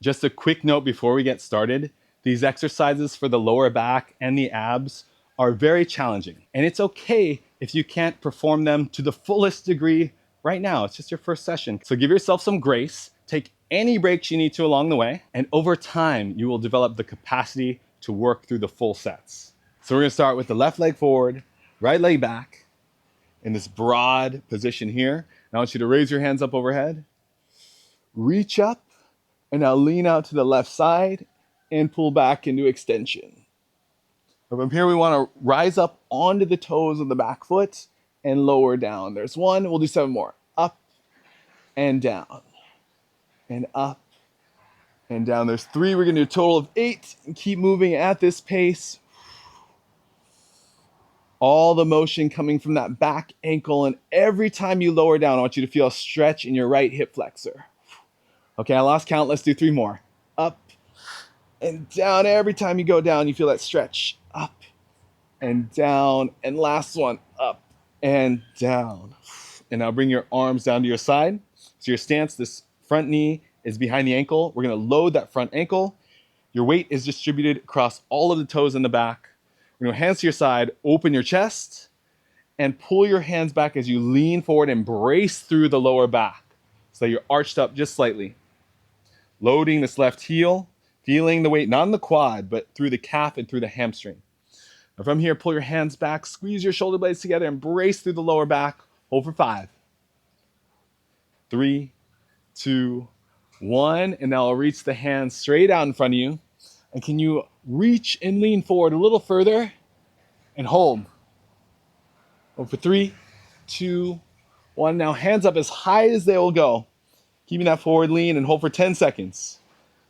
Just a quick note before we get started. These exercises for the lower back and the abs are very challenging, and it's okay if you can't perform them to the fullest degree right now. It's just your first session. So give yourself some grace, take any breaks you need to along the way, and over time, you will develop the capacity to work through the full sets. So we're gonna start with the left leg forward, right leg back, in this broad position here. Now I want you to raise your hands up overhead, reach up, and now lean out to the left side and pull back into extension. From here, we want to rise up onto the toes of the back foot and lower down. There's one, we'll do 7 more. Up and down, and up and down. There's 3, we're gonna do a total of 8, and keep moving at this pace. All the motion coming from that back ankle, and every time you lower down, I want you to feel a stretch in your right hip flexor. Okay, I lost count, let's do 3 more. Up and down. Every time you go down, you feel that stretch. Up and down. And last one, up and down. And now bring your arms down to your side. So your stance, this front knee is behind the ankle. We're gonna load that front ankle. Your weight is distributed across all of the toes in the back. We're gonna hands to your side, open your chest, and pull your hands back as you lean forward and brace through the lower back so that you're arched up just slightly. Loading this left heel, feeling the weight not in the quad, but through the calf and through the hamstring. Now from here, pull your hands back, squeeze your shoulder blades together, and brace through the lower back. Hold for 5, 3, 2, 1. And now I'll reach the hands straight out in front of you. And can you reach and lean forward a little further and hold? Hold for 3, 2, 1. Now hands up as high as they will go. Keeping that forward lean and hold for 10 seconds.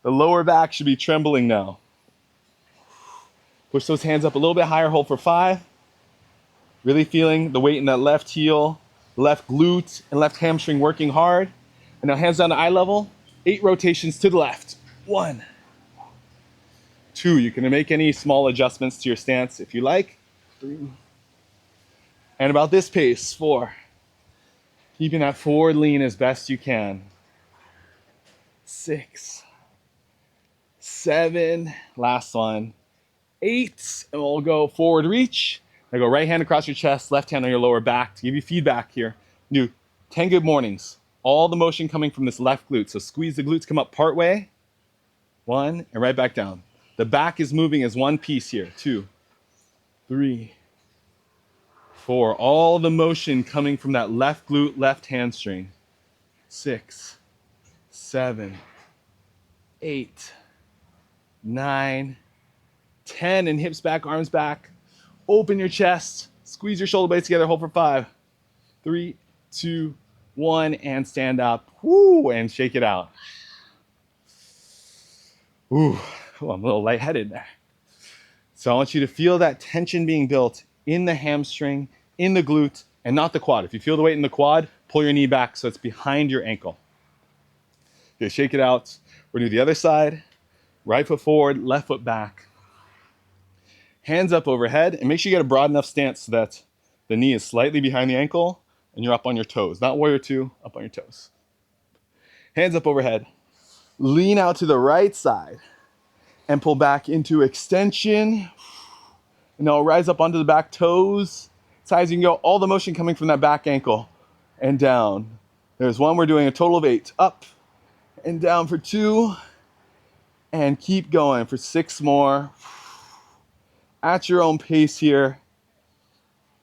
The lower back should be trembling now. Push those hands up a little bit higher, hold for 5. Really feeling the weight in that left heel, left glute, and left hamstring working hard. And now hands down to eye level, 8 rotations to the left. 1, 2, you can make any small adjustments to your stance if you like. 3, and about this pace, 4. Keeping that forward lean as best you can. 6, 7, last one, 8, and we'll go forward reach. Now go right hand across your chest, left hand on your lower back to give you feedback here. Do 10 good mornings. All the motion coming from this left glute. So squeeze the glutes, come up part way. 1, and right back down. The back is moving as one piece here. 2, 3, 4. All the motion coming from that left glute, left hamstring. 6, 7, 8, 9, 10, and hips back, arms back. Open your chest, squeeze your shoulder blades together, hold for 5, 3, 2, 1, and stand up. Woo, and shake it out. Ooh, I'm a little lightheaded there. So I want you to feel that tension being built in the hamstring, in the glute, and not the quad. If you feel the weight in the quad, pull your knee back so it's behind your ankle. Okay, shake it out. We're gonna do the other side. Right foot forward, left foot back. Hands up overhead, and make sure you get a broad enough stance so that the knee is slightly behind the ankle and you're up on your toes. Not warrior 2, up on your toes. Hands up overhead. Lean out to the right side and pull back into extension. And now rise up onto the back toes. As high as you can go, all the motion coming from that back ankle and down. There's 1, we're doing a total of 8. Up and down for 2. And keep going for 6 more. At your own pace here.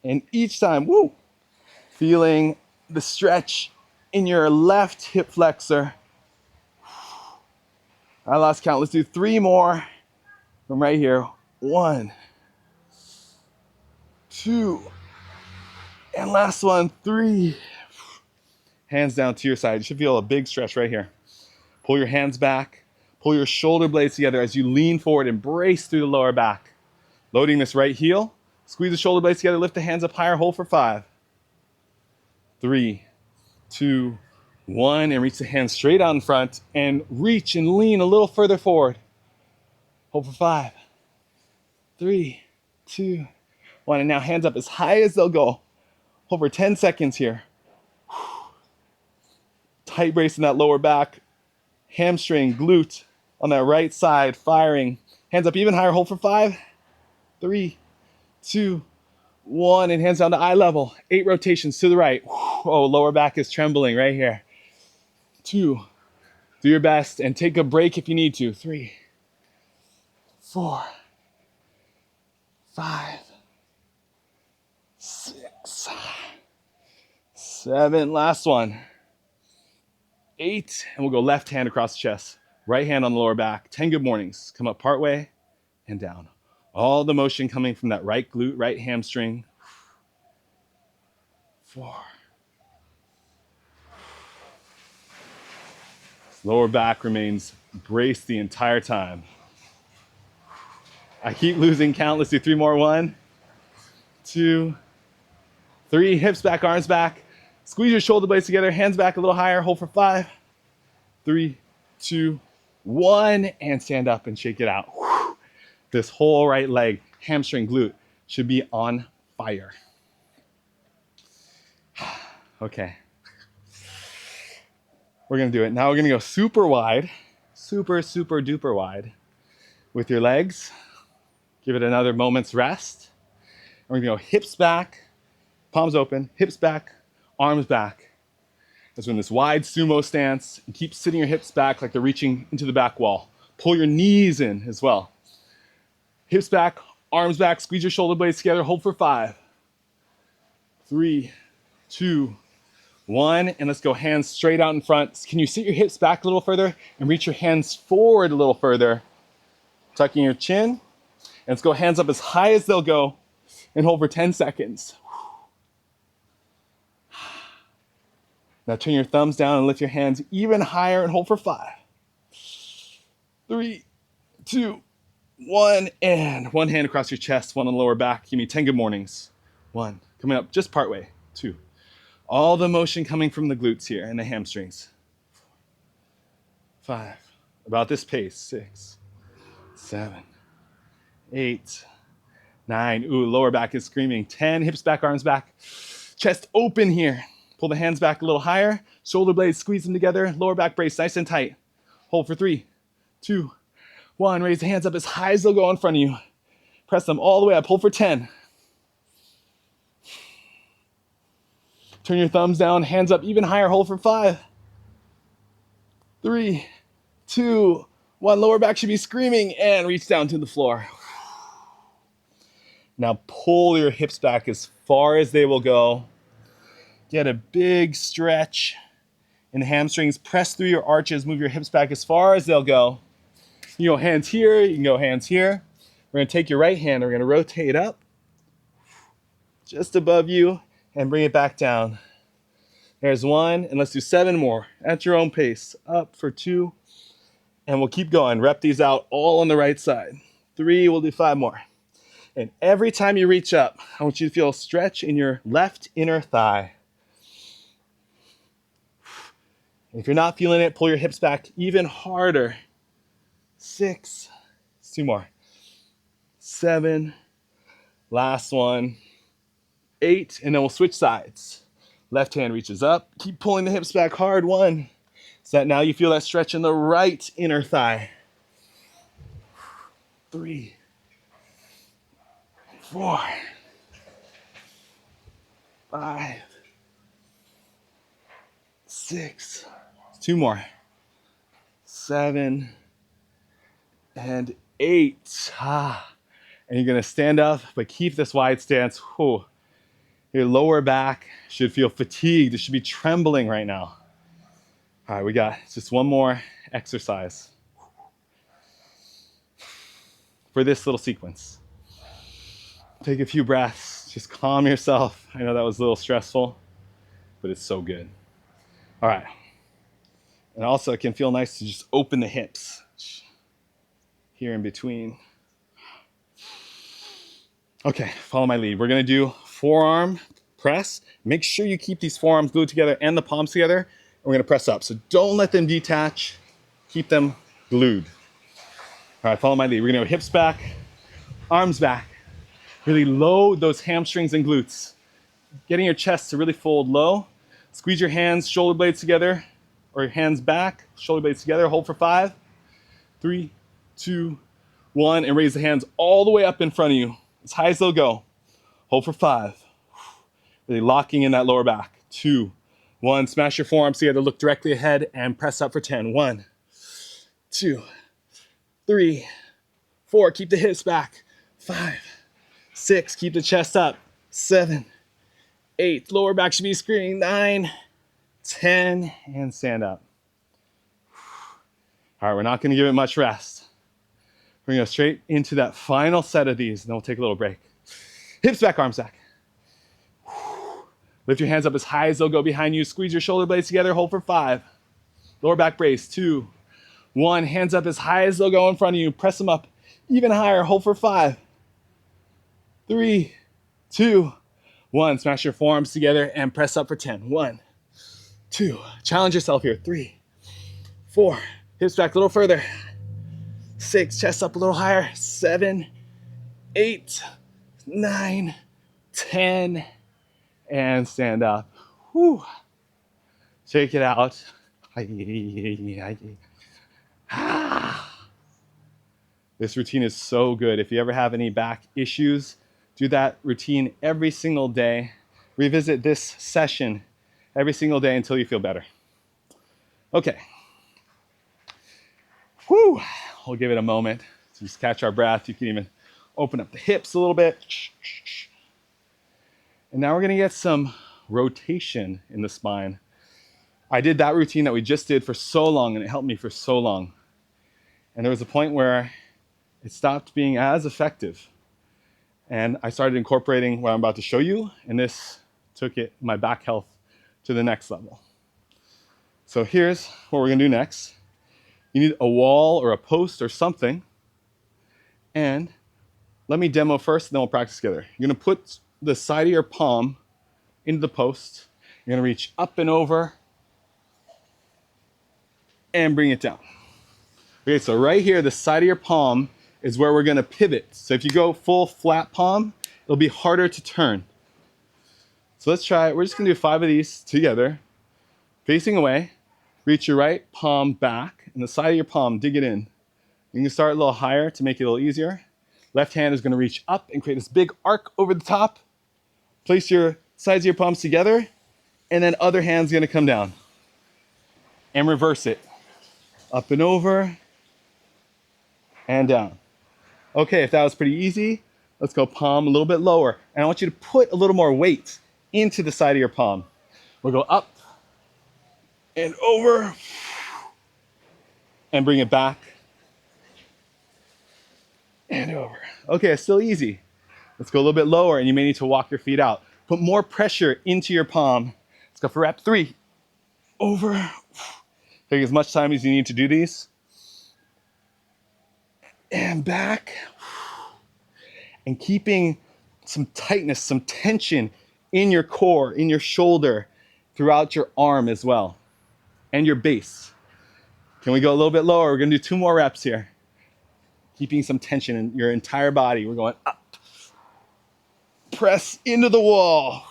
And each time, woo, feeling the stretch in your left hip flexor. I lost count. Let's do 3 more from right here. 1, 2, and last one, 3. Hands down to your side. You should feel a big stretch right here. Pull your hands back. Pull your shoulder blades together as you lean forward and brace through the lower back. Loading this right heel. Squeeze the shoulder blades together. Lift the hands up higher. Hold for 5, 3, 2, 1. And reach the hands straight out in front. And reach and lean a little further forward. Hold for 5, 3, 2, 1. And now hands up as high as they'll go. Hold for 10 seconds here. Tight brace in that lower back. Hamstring, glute, on that right side, firing. Hands up even higher, hold for 5, 3, 2, 1, and hands down to eye level. 8 rotations to the right. Oh, lower back is trembling right here. 2, do your best and take a break if you need to. 3, 4, 5, 6, 7, last one. 8, and we'll go left hand across the chest, right hand on the lower back. 10 good mornings. Come up part way and down. All the motion coming from that right glute, right hamstring. 4. Lower back remains braced the entire time. I keep losing count. Let's do 3 more. 1, 2, 3. Hips back, arms back. Squeeze your shoulder blades together, hands back a little higher. Hold for 5, 3, 2, 1, and stand up and shake it out. This whole right leg, hamstring, glute, should be on fire. Okay. We're gonna do it. Now we're gonna go super wide, super duper wide with your legs. Give it another moment's rest. We're gonna go hips back, palms open, hips back, arms back. As we're in this wide sumo stance, and keep sitting your hips back like they're reaching into the back wall. Pull your knees in as well. Hips back, arms back, squeeze your shoulder blades together, hold for 5, 3, 2, 1, and let's go hands straight out in front. Can you sit your hips back a little further and reach your hands forward a little further? Tucking your chin, and let's go hands up as high as they'll go and hold for 10 seconds. Now turn your thumbs down and lift your hands even higher and hold for 5, 3, 2, 1, and one hand across your chest, one on the lower back. Give me 10 good mornings. 1, coming up just part way. 2, all the motion coming from the glutes here and the hamstrings. 4, 5, about this pace. 6, 7, 8, 9. Ooh, lower back is screaming. 10, hips back, arms back. Chest open here. Pull the hands back a little higher. Shoulder blades, squeeze them together. Lower back brace, nice and tight. Hold for 3, 2, 1. Raise the hands up as high as they'll go in front of you. Press them all the way up. Hold for 10. Turn your thumbs down, hands up even higher. Hold for 5, 3, 2, 1. Lower back should be screaming and reach down to the floor. Now pull your hips back as far as they will go. Get a big stretch in the hamstrings. Press through your arches. Move your hips back as far as they'll go. You go hands here. You can go hands here. We're going to take your right hand. We're going to rotate up just above you and bring it back down. There's 1, and let's do 7 more at your own pace. Up for 2, and we'll keep going. Rep these out all on the right side. 3, we'll do 5 more. And every time you reach up, I want you to feel a stretch in your left inner thigh. If you're not feeling it, pull your hips back even harder. 6, 2 more. 7, last one. 8, and then we'll switch sides. Left hand reaches up. Keep pulling the hips back hard. 1. So that now you feel that stretch in the right inner thigh. 3, 4, 5, 6. 2 more. 7 and 8. And you're going to stand up, but keep this wide stance. Whew. Your lower back should feel fatigued. It should be trembling right now. All right, we got just one more exercise for this little sequence. Take a few breaths. Just calm yourself. I know that was a little stressful, but it's so good. All right. And also, it can feel nice to just open the hips here in between. Okay, follow my lead. We're going to do forearm press. Make sure you keep these forearms glued together and the palms together. And we're going to press up. So don't let them detach. Keep them glued. All right, follow my lead. We're going to go hips back, arms back. Really load those hamstrings and glutes. Getting your chest to really fold low. Squeeze your hands, shoulder blades together, or your hands back, shoulder blades together. Hold for 5, 3, 2, 1, and raise the hands all the way up in front of you, as high as they'll go. Hold for 5. Really locking in that lower back. 2, 1, smash your forearms together, look directly ahead, and press up for 10. 1, 2, 3, 4, keep the hips back. 5, 6, keep the chest up. 7, 8, lower back should be screening. 9, 10, and stand up. All right, we're not gonna give it much rest. We're gonna go straight into that final set of these, and then we'll take a little break. Hips back, arms back. Lift your hands up as high as they'll go behind you. Squeeze your shoulder blades together, hold for 5. Lower back brace, 2, 1, hands up as high as they'll go in front of you. Press them up even higher, hold for 5. 3, 2, 1, smash your forearms together and press up for 10. 1, 2, challenge yourself here. 3, 4, hips back a little further. 6, chest up a little higher. 7, 8, 9, 10, and stand up. Whew. Shake it out. This routine is so good. If you ever have any back issues, do that routine every single day. Revisit this session every single day until you feel better. Okay. Whew. We'll give it a moment to just catch our breath. You can even open up the hips a little bit. And now we're gonna get some rotation in the spine. I did that routine that we just did for so long, and it helped me for so long. And there was a point where it stopped being as effective. And I started incorporating what I'm about to show you, and this took my back health to the next level. So here's what we're gonna do next. You need a wall or a post or something. And let me demo first, and then we'll practice together. You're gonna put the side of your palm into the post. You're gonna reach up and over and bring it down. Okay, so right here, the side of your palm is where we're gonna pivot. So if you go full flat palm, it'll be harder to turn. So let's try it. We're just gonna do 5 of these together. Facing away, reach your right palm back, and the side of your palm, dig it in. You can start a little higher to make it a little easier. Left hand is gonna reach up and create this big arc over the top. Place your sides of your palms together, and then other hand's gonna come down. And reverse it. Up and over, and down. Okay, if that was pretty easy, let's go palm a little bit lower. And I want you to put a little more weight into the side of your palm. We'll go up and over, and bring it back, and over. Okay, it's still easy. Let's go a little bit lower, and you may need to walk your feet out. Put more pressure into your palm. Let's go for rep 3. Over. Take as much time as you need to do these. And back. And keeping some tightness, some tension in your core, in your shoulder, throughout your arm as well, and your base. Can we go a little bit lower? We're gonna do 2 more reps here. Keeping some tension in your entire body. We're going up. Press into the wall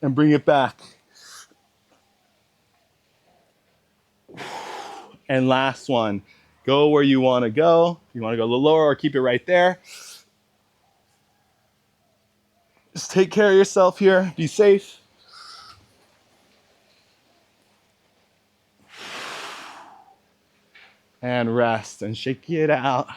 and bring it back. And last one, go where you wanna go. If you wanna go a little lower or keep it right there. Just take care of yourself here, be safe. And rest and shake it out.